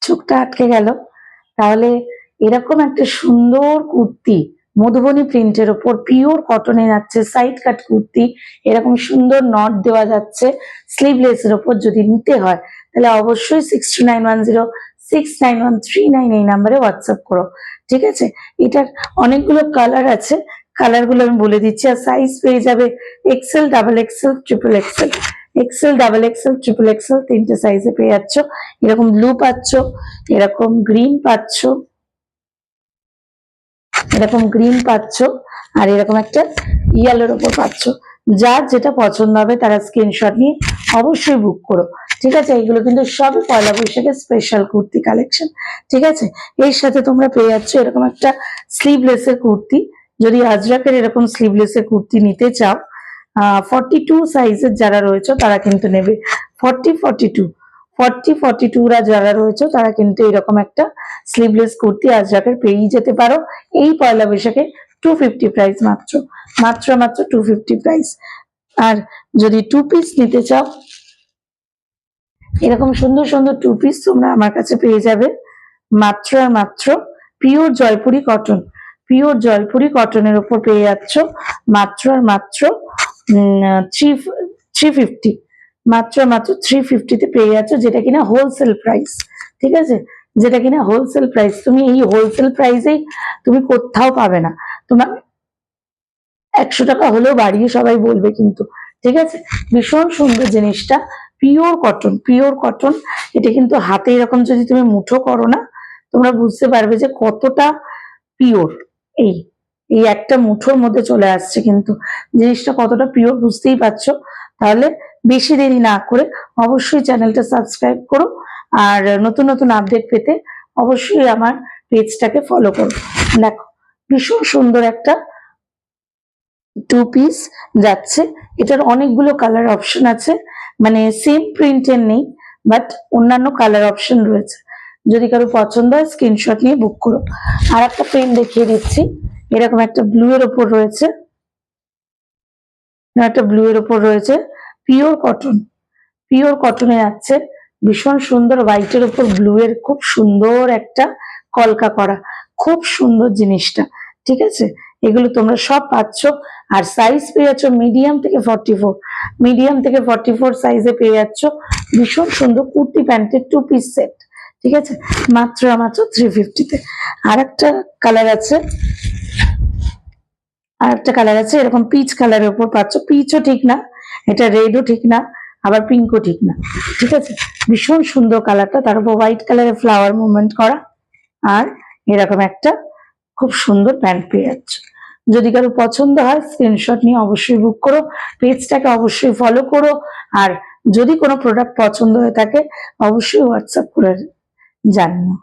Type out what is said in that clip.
চোখটা আটকে গেল। তাহলে এরকম একটা সুন্দর কুর্তি মধুবনী প্রিন্টের ওপর পিওর কটনে যাচ্ছে, সাইড কাট কুর্তি, এরকম সুন্দর নট দেওয়া যাচ্ছে স্লিভলেসের ওপর যদি নিতে হয় তাহলে অবশ্যই 6291069139 এই নাম্বারে হোয়াটসঅ্যাপ করো। ঠিক আছে, এটার অনেকগুলো কালার আছে, কালার গুলো আমি বলে দিচ্ছি। আর সাইজ পেয়ে যাবে XL, double XL, triple XL. XL, double XL, triple XL তিনটে সাইজে পেয়ে যাচ্ছ। এরকম ব্লু পাচ্ছ, এরকম গ্রিন পাচ্ছ, এরকম গ্রিন পাচ্ছ, আর এরকম একটা ইয়েলোর ওপর পাচ্ছ। যার যেটা পছন্দ হবে তারা স্ক্রিনশট নিয়ে অবশ্যই বুক করো। ঠিক আছে, এগুলো কিন্তু সবই পয়লা বৈশাখের স্পেশাল কুর্তি কালেকশন। ঠিক আছে, এর সাথে তোমরা পেয়ে যাচ্ছ এরকম একটা স্লিভলেসের কুর্তি। যদি আজরাকের এরকম স্লিভলেসের কুর্তি নিতে চাও, 42 সাইজের যারা রয়েছে তারা কিন্তু নেবে। 40-42 যারা রয়েছে তারা কিন্তু এরকম একটা স্লিভলেস কুর্তি আজরাকের পেয়েই যেতে পারো এই পয়লা বৈশাখে। 250 প্রাইস, মাত্র মাত্র মাত্র 250 প্রাইস। আর যদি 2 পিস নিতে চাও, এরকম সুন্দর সুন্দর 2 পিস তোমরা আমার কাছে পেয়ে যাবে মাত্র আর মাত্র pure Jaipuri cotton, pure Jaipuri কটনের উপর পেয়ে যাচ্ছ মাত্র আর মাত্র 350, মাত্র মাত্র 350-তে পেয়ে যাচ্ছ, যেটা কিনা হোলসেল প্রাইস। ঠিক আছে, যেটা কিনা হোলসেল প্রাইস, তুমি এই হোলসেল প্রাইসেই তুমি কোথাও পাবে না। তোমার 100 টাকা হলেও বাড়িয়ে সবাই বলবে কিন্তু। ঠিক আছে, ভীষণ সুন্দর জিনিসটা, পিওর কটন, পিওর কটন। এটা কিন্তু হাতে এরকম যদি তুমি মুঠো করো না, তোমরা বুঝতে পারবে যে কতটা পিওর। এই এই একটা মুঠোর মধ্যে চলে আসছে, কিন্তু জিনিসটা কতটা পিওর বুঝতেই পারছো। তাহলে বেশি দেরি না করে অবশ্যই চ্যানেলটা সাবস্ক্রাইব করো, আর নতুন নতুন আপডেট পেতে অবশ্যই আমার পেজটাকে ফলো করো। দেখো ভীষণ সুন্দর একটা 2 পিস যাচ্ছে, এটার অনেকগুলো কালার অপশন আছে, মানে সেম প্রিন্টের নেই, বাট অন্যান্য কালার অপশন রয়েছে। যদি কারো পছন্দ হয় স্ক্রিনশট নিয়ে বুক করো। আর একটা প্রিন্ট দেখিয়ে দিচ্ছি, এরকম একটা ব্লু এর ওপর রয়েছে, একটা ব্লু এর ওপর রয়েছে পিওর কটন, পিওর কটনে যাচ্ছে, ভীষণ সুন্দর হোয়াইটের উপর ব্লু এর খুব সুন্দর একটা কলকা করা, খুব সুন্দর জিনিসটা। ঠিক আছে, এগুলো তোমরা সব পাচ্ছ। আর সাইজ পেয়ে যাচ্ছ মিডিয়াম থেকে 44, মিডিয়াম থেকে 44 সাইজে পেয়ে যাচ্ছ ভীষণ সুন্দর কুর্তি প্যান্টের 2 পিস সেট। ঠিক আছে, মাত্র মাত্র 350-তে। আর একটা কালার আছে, আর একটা কালার আছে এরকম পিচ কালারের উপর পাচ্ছ, পিচও ঠিক না, এটা রেডও ঠিক না, আবার পিঙ্কও ঠিক না। ঠিক আছে, ভীষণ সুন্দর কালারটা, তার উপর হোয়াইট কালারের ফ্লাওয়ার মুভমেন্ট করা, আর এরকম একটা খুব সুন্দর প্যান্ট পেয়ে যাচ্ছ। যদি কারো পছন্দ হয় স্ক্রিনশট নিয়ে অবশ্যই বুক করো, পেজটাকে অবশ্যই ফলো করো। আর যদি কোনো প্রোডাক্ট পছন্দ হয়ে থাকে অবশ্যই হোয়াটসঅ্যাপ করে জানিও।